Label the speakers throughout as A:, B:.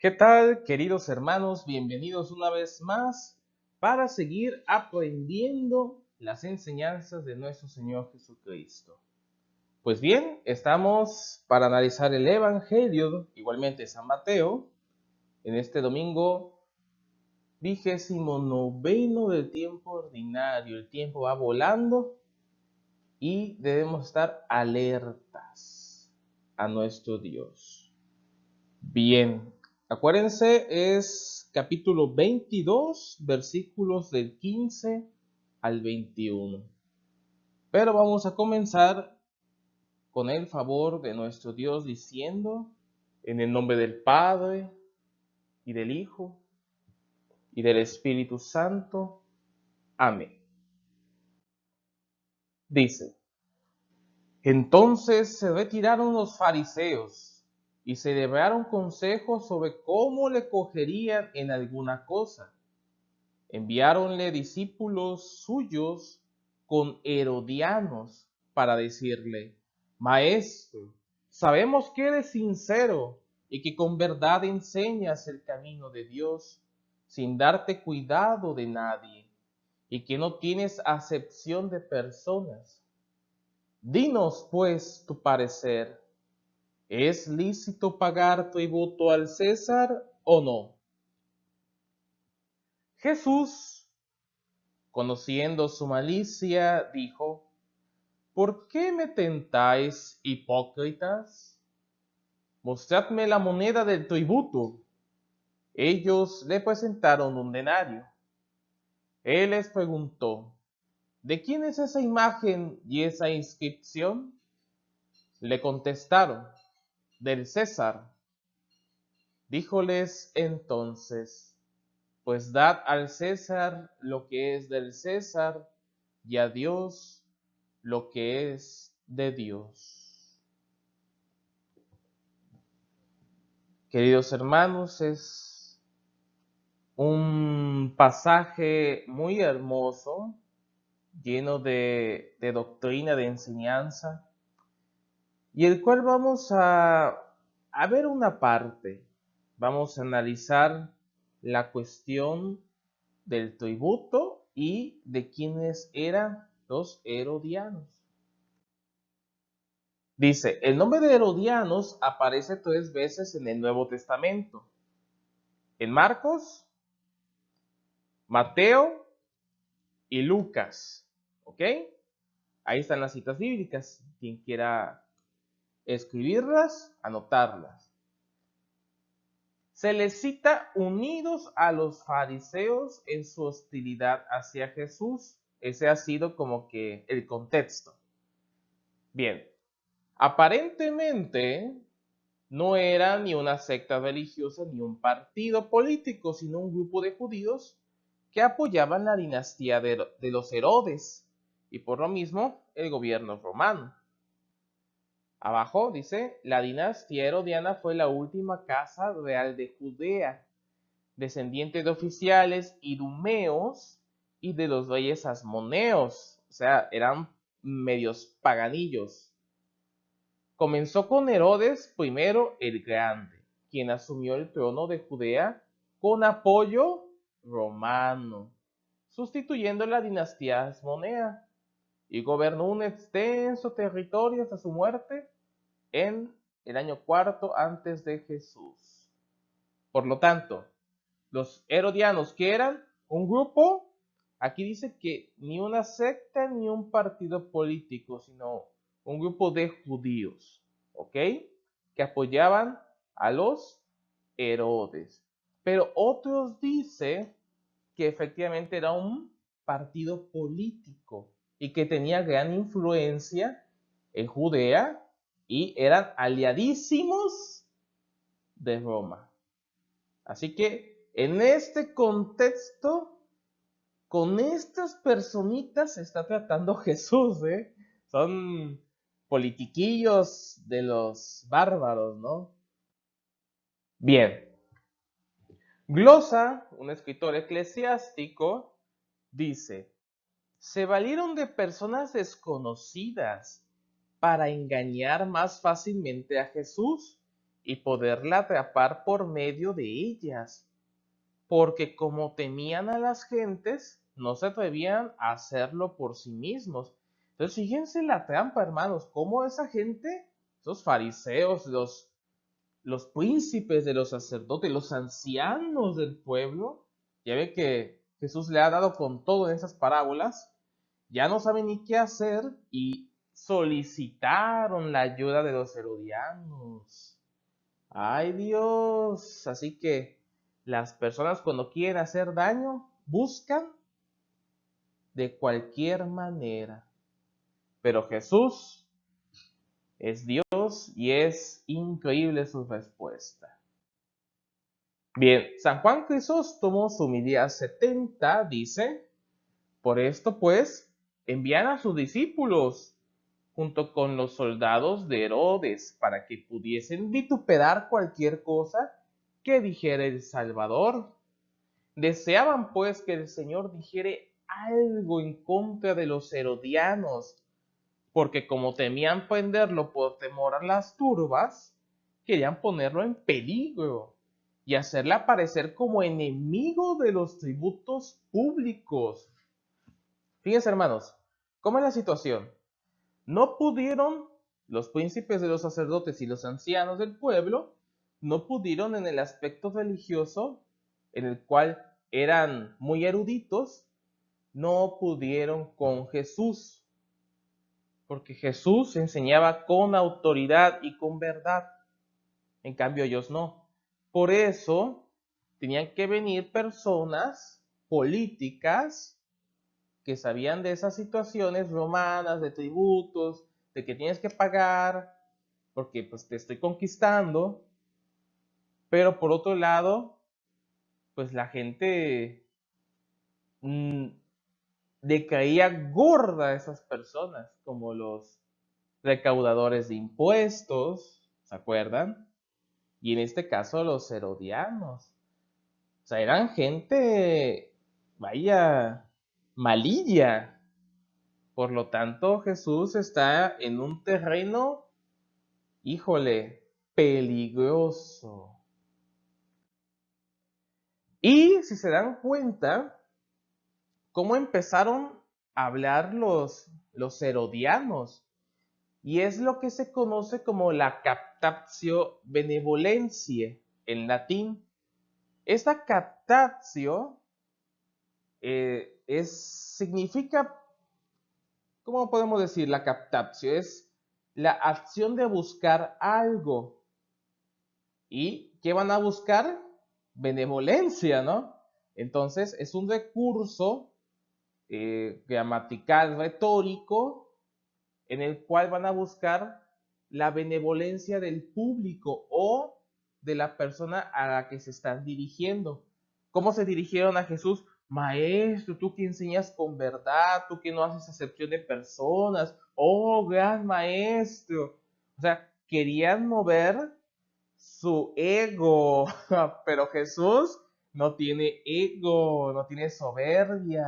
A: ¿Qué tal, queridos hermanos? Bienvenidos una vez más para seguir aprendiendo las enseñanzas de nuestro Señor Jesucristo. Pues bien, estamos para analizar el Evangelio, igualmente San Mateo, en este domingo 29 del tiempo ordinario. El tiempo va volando y debemos estar alertas a nuestro Dios. Bien, acuérdense, es capítulo 22, versículos del 15 al 21. Pero vamos a comenzar con el favor de nuestro Dios diciendo, en el nombre del Padre, y del Hijo, y del Espíritu Santo. Amén. Dice, entonces se retiraron los fariseos y celebraron consejos sobre cómo le cogerían en alguna cosa. Enviáronle discípulos suyos con herodianos para decirle, Maestro, sabemos que eres sincero y que con verdad enseñas el camino de Dios sin darte cuidado de nadie y que no tienes acepción de personas. Dinos, pues, tu parecer. ¿Es lícito pagar tributo al César o no? Jesús, conociendo su malicia, dijo, ¿por qué me tentáis, hipócritas? Mostradme la moneda del tributo. Ellos le presentaron un denario. Él les preguntó, ¿de quién es esa imagen y esa inscripción? Le contestaron, del César. Díjoles entonces, pues dad al César lo que es del César y a Dios lo que es de Dios. Queridos hermanos, es un pasaje muy hermoso, lleno de doctrina, de enseñanza, y el cual vamos a ver una parte. Vamos a analizar la cuestión del tributo y de quiénes eran los herodianos. Dice, el nombre de Herodianos aparece 3 veces en el Nuevo Testamento. En Marcos, Mateo y Lucas. ¿Ok? Ahí están las citas bíblicas. Quien quiera escribirlas, anotarlas. Se les cita unidos a los fariseos en su hostilidad hacia Jesús. Ese ha sido como que el contexto. Bien, aparentemente no era ni una secta religiosa ni un partido político, sino un grupo de judíos que apoyaban la dinastía de los Herodes y por lo mismo el gobierno romano. Abajo dice, la dinastía herodiana fue la última casa real de Judea, descendiente de oficiales idumeos y de los reyes asmoneos, o sea, eran medios paganillos. Comenzó con Herodes I el Grande, quien asumió el trono de Judea con apoyo romano, sustituyendo la dinastía asmonea, y gobernó un extenso territorio hasta su muerte en el año 4 antes de Jesús. Por lo tanto, los herodianos, que eran un grupo, aquí dice que ni una secta ni un partido político, sino un grupo de judíos, ¿ok? Que apoyaban a los Herodes. Pero otros dicen que efectivamente era un partido político y que tenía gran influencia en Judea y eran aliadísimos de Roma. Así que en este contexto, con estas personitas se está tratando Jesús, ¿eh? Son politiquillos de los bárbaros, ¿no? Bien. Glosa, un escritor eclesiástico, dice, se valieron de personas desconocidas para engañar más fácilmente a Jesús y poderla atrapar por medio de ellas, porque como temían a las gentes, no se atrevían a hacerlo por sí mismos. Entonces, fíjense la trampa, hermanos, cómo esa gente, esos fariseos, los príncipes de los sacerdotes, los ancianos del pueblo, ya ve que Jesús le ha dado con todo en esas parábolas, ya no saben ni qué hacer y solicitaron la ayuda de los herodianos. Ay Dios, así que las personas cuando quieren hacer daño buscan de cualquier manera, pero Jesús es Dios y es increíble su respuesta. Bien, San Juan Crisóstomo, su homilía 70, dice: por esto pues envían a sus discípulos junto con los soldados de Herodes para que pudiesen vituperar cualquier cosa que dijera el Salvador. Deseaban pues que el Señor dijere algo en contra de los herodianos, porque como temían prenderlo por temor a las turbas, querían ponerlo en peligro y hacerle aparecer como enemigo de los tributos públicos. Fíjense, hermanos, ¿cómo es la situación? No pudieron, los príncipes de los sacerdotes y los ancianos del pueblo, no pudieron en el aspecto religioso, en el cual eran muy eruditos, no pudieron con Jesús, porque Jesús enseñaba con autoridad y con verdad. En cambio, ellos no. Por eso tenían que venir personas políticas que sabían de esas situaciones romanas, de tributos, de que tienes que pagar, porque pues te estoy conquistando. Pero por otro lado, pues la gente le caía gorda a esas personas, como los recaudadores de impuestos, ¿se acuerdan? Y en este caso los herodianos. O sea, eran gente, vaya, malilla. Por lo tanto, Jesús está en un terreno, híjole, peligroso. Y si se dan cuenta, cómo empezaron a hablar los herodianos. Y es lo que se conoce como la captatio benevolentiae en latín. Esta captatio significa, ¿cómo podemos decir? La captatio es la acción de buscar algo. ¿Y qué van a buscar? Benevolencia, ¿no? Entonces es un recurso gramatical, retórico, en el cual van a buscar la benevolencia del público o de la persona a la que se están dirigiendo. ¿Cómo se dirigieron a Jesús? Maestro, tú que enseñas con verdad, tú que no haces acepción de personas, oh gran maestro. O sea, querían mover su ego, pero Jesús no tiene ego, no tiene soberbia,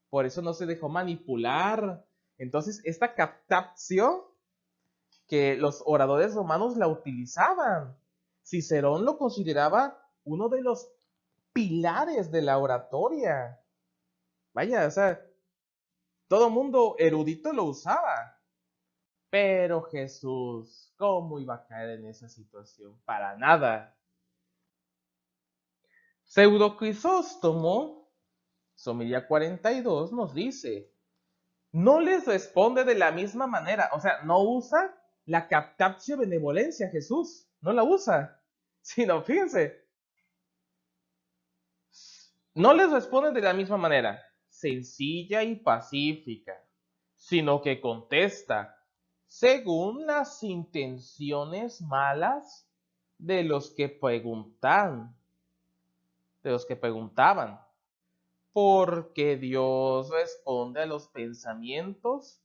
A: por eso no se dejó manipular. Entonces, esta captatio que los oradores romanos la utilizaban, Cicerón lo consideraba uno de los pilares de la oratoria. Vaya, o sea, todo mundo erudito lo usaba. Pero Jesús, ¿cómo iba a caer en esa situación? Para nada. Pseudo Crisóstomo, Somilía 42, nos dice: no les responde de la misma manera, o sea, no usa la captatio benevolencia Jesús, no la usa, sino, fíjense, no les responde de la misma manera, sencilla y pacífica, sino que contesta según las intenciones malas de los que preguntan, de los que preguntaban, porque Dios responde a los pensamientos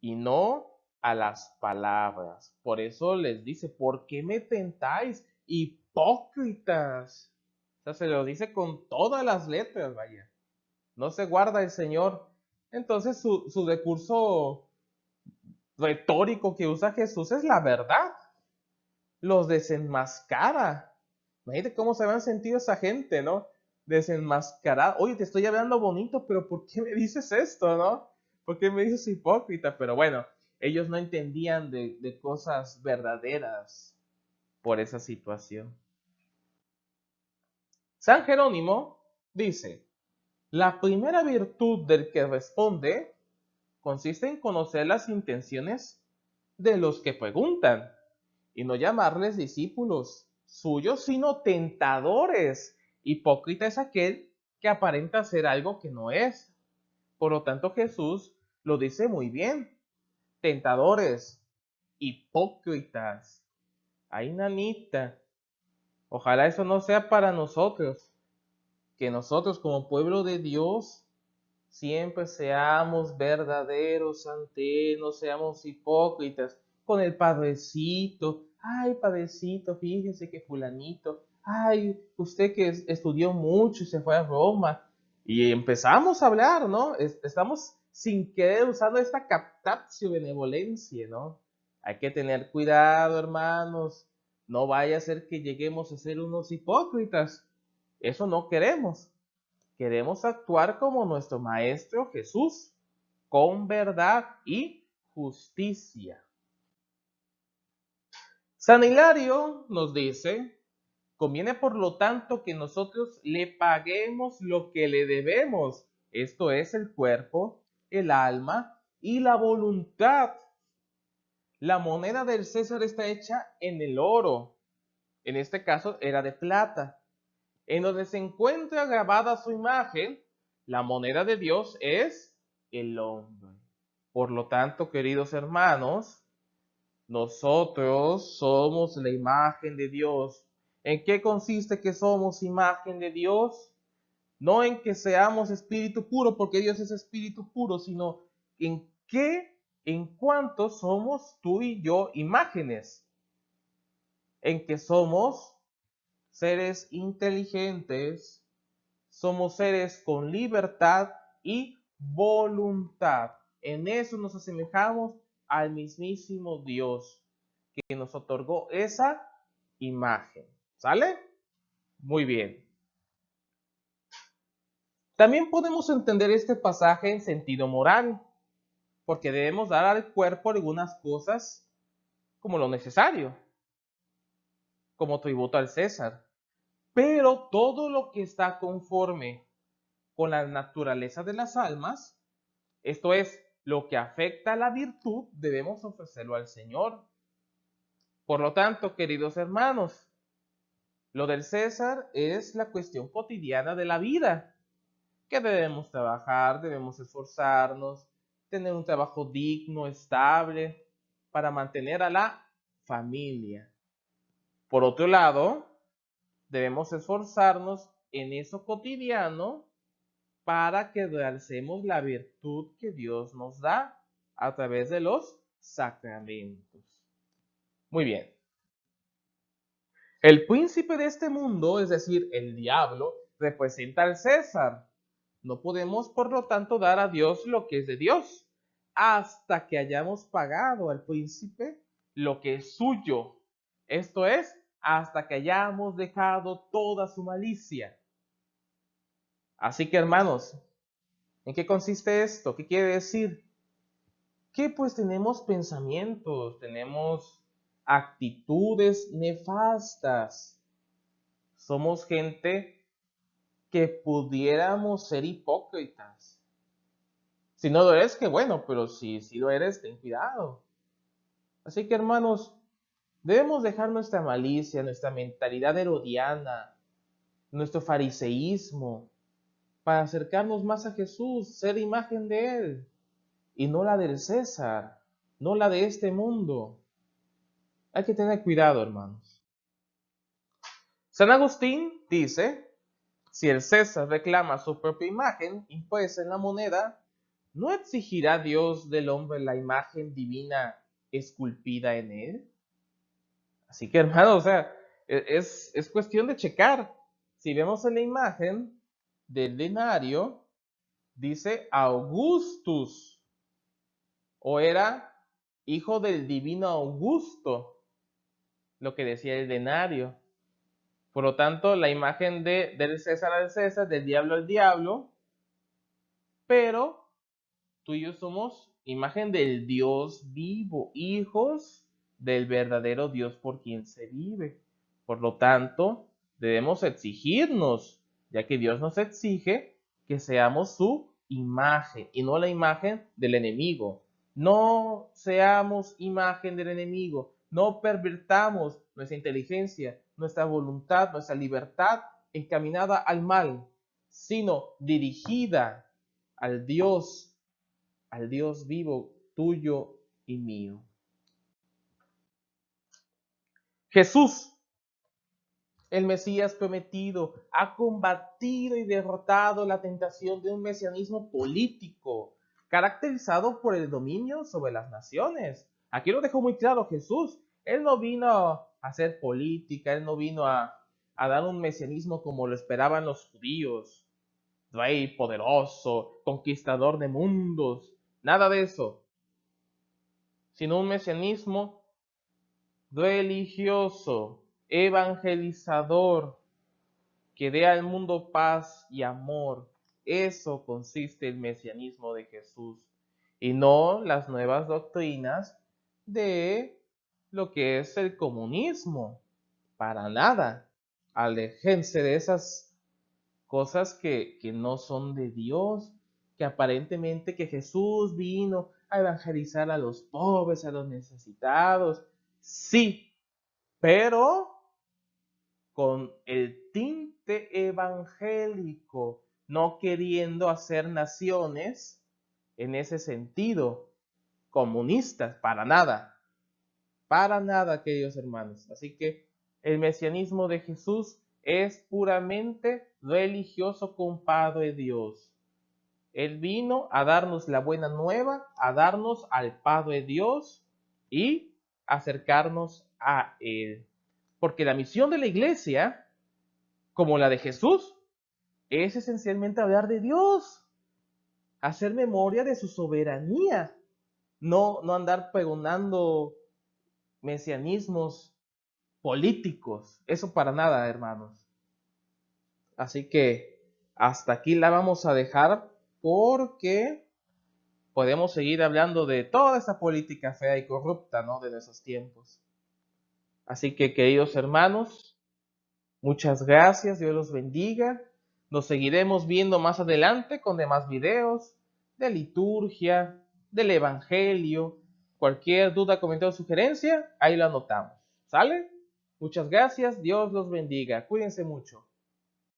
A: y no a las palabras. Por eso les dice: ¿por qué me tentáis, hipócritas? O sea, se lo dice con todas las letras, vaya. No se guarda el Señor. Entonces su recurso retórico que usa Jesús es la verdad. los desenmascara. Imagínate cómo se habían sentido esa gente, ¿no? Desenmascarada. Oye, te estoy hablando bonito, pero ¿por qué me dices esto, no? ¿Por qué me dices hipócrita? Pero bueno, ellos no entendían de cosas verdaderas por esa situación. San Jerónimo dice, la primera virtud del que responde consiste en conocer las intenciones de los que preguntan y no llamarles discípulos suyos, sino tentadores. Hipócrita es aquel que aparenta ser algo que no es. Por lo tanto, Jesús lo dice muy bien. Tentadores, hipócritas. Ay, nanita. Ojalá eso no sea para nosotros. Que nosotros como pueblo de Dios siempre seamos verdaderos ante Él, no seamos hipócritas con el padrecito. Ay, padrecito, fíjese que fulanito. Ay, usted que estudió mucho y se fue a Roma. Y empezamos a hablar, ¿no? Estamos sin querer usando esta captatio benevolencia, ¿no? Hay que tener cuidado, hermanos. No vaya a ser que lleguemos a ser unos hipócritas. Eso no queremos. Queremos actuar como nuestro Maestro Jesús, con verdad y justicia. San Hilario nos dice, conviene por lo tanto que nosotros le paguemos lo que le debemos, esto es el cuerpo, el alma y la voluntad. La moneda del César está hecha en el oro, en este caso era de plata. En donde se encuentra grabada su imagen, la moneda de Dios es el hombre. Por lo tanto, queridos hermanos, nosotros somos la imagen de Dios. ¿En qué consiste que somos imagen de Dios? No en que seamos espíritu puro, porque Dios es espíritu puro, sino en qué, en cuánto somos tú y yo imágenes. En que somos seres inteligentes, somos seres con libertad y voluntad. En eso nos asemejamos al mismísimo Dios que nos otorgó esa imagen. ¿Sale? Muy bien. También podemos entender este pasaje en sentido moral, porque debemos dar al cuerpo algunas cosas como lo necesario, como tributo al César. Pero todo lo que está conforme con la naturaleza de las almas, esto es, lo que afecta a la virtud, debemos ofrecerlo al Señor. Por lo tanto, queridos hermanos, lo del César es la cuestión cotidiana de la vida, que debemos trabajar, debemos esforzarnos, tener un trabajo digno, estable, para mantener a la familia. Por otro lado, debemos esforzarnos en eso cotidiano para que realcemos la virtud que Dios nos da a través de los sacramentos. Muy bien. El príncipe de este mundo, es decir, el diablo, representa al César. No podemos, por lo tanto, dar a Dios lo que es de Dios hasta que hayamos pagado al príncipe lo que es suyo. Esto es, hasta que hayamos dejado toda su malicia. Así que, hermanos, ¿en qué consiste esto? ¿Qué quiere decir? Que pues tenemos pensamientos, tenemos actitudes nefastas. Somos gente que pudiéramos ser hipócritas. Si no lo eres, qué bueno, pero si lo eres, ten cuidado. Así que hermanos, debemos dejar nuestra malicia, nuestra mentalidad herodiana, nuestro fariseísmo, para acercarnos más a Jesús, ser imagen de Él, y no la del César, no la de este mundo. Hay que tener cuidado, hermanos. San Agustín dice, si el César reclama su propia imagen impresa en la moneda, ¿no exigirá Dios del hombre la imagen divina esculpida en él? Así que, hermanos, o sea, es cuestión de checar. Si vemos en la imagen del denario, dice Augustus, o era hijo del divino Augusto. lo que decía el denario. Por lo tanto, la imagen del César al César, del diablo al diablo, pero tú y yo somos imagen del Dios vivo, hijos del verdadero Dios por quien se vive. Por lo tanto, debemos exigirnos, ya que Dios nos exige que seamos su imagen y no la imagen del enemigo. No seamos imagen del enemigo, no pervirtamos nuestra inteligencia, nuestra voluntad, nuestra libertad encaminada al mal, sino dirigida al Dios vivo, tuyo y mío. Jesús, el Mesías prometido, ha combatido y derrotado la tentación de un mesianismo político, caracterizado por el dominio sobre las naciones. Aquí lo dejó muy claro Jesús. Él no vino a hacer política, él no vino a dar un mesianismo como lo esperaban los judíos, rey poderoso, conquistador de mundos, nada de eso, sino un mesianismo religioso, evangelizador, que dé al mundo paz y amor. Eso consiste el mesianismo de Jesús y no las nuevas doctrinas de lo que es el comunismo. Para nada. Aléjense de esas cosas que no son de Dios, que aparentemente que Jesús vino a evangelizar a los pobres, a los necesitados. Sí, pero con el tinte evangélico, no queriendo hacer naciones en ese sentido, comunistas, para nada, queridos hermanos. Así que el mesianismo de Jesús es puramente religioso con Padre Dios. Él vino a darnos la buena nueva, a darnos al Padre Dios y acercarnos a Él. Porque la misión de la iglesia, como la de Jesús, es esencialmente hablar de Dios, hacer memoria de su soberanía, no andar pregonando mesianismos políticos, eso para nada, hermanos. Así que hasta aquí la vamos a dejar porque podemos seguir hablando de toda esa política fea y corrupta, ¿no?, de nuestros tiempos. Así que, queridos hermanos, muchas gracias, Dios los bendiga. Nos seguiremos viendo más adelante con demás videos de liturgia, del evangelio. Cualquier duda, comentario o sugerencia, ahí lo anotamos. ¿Sale? Muchas gracias, Dios los bendiga. Cuídense mucho.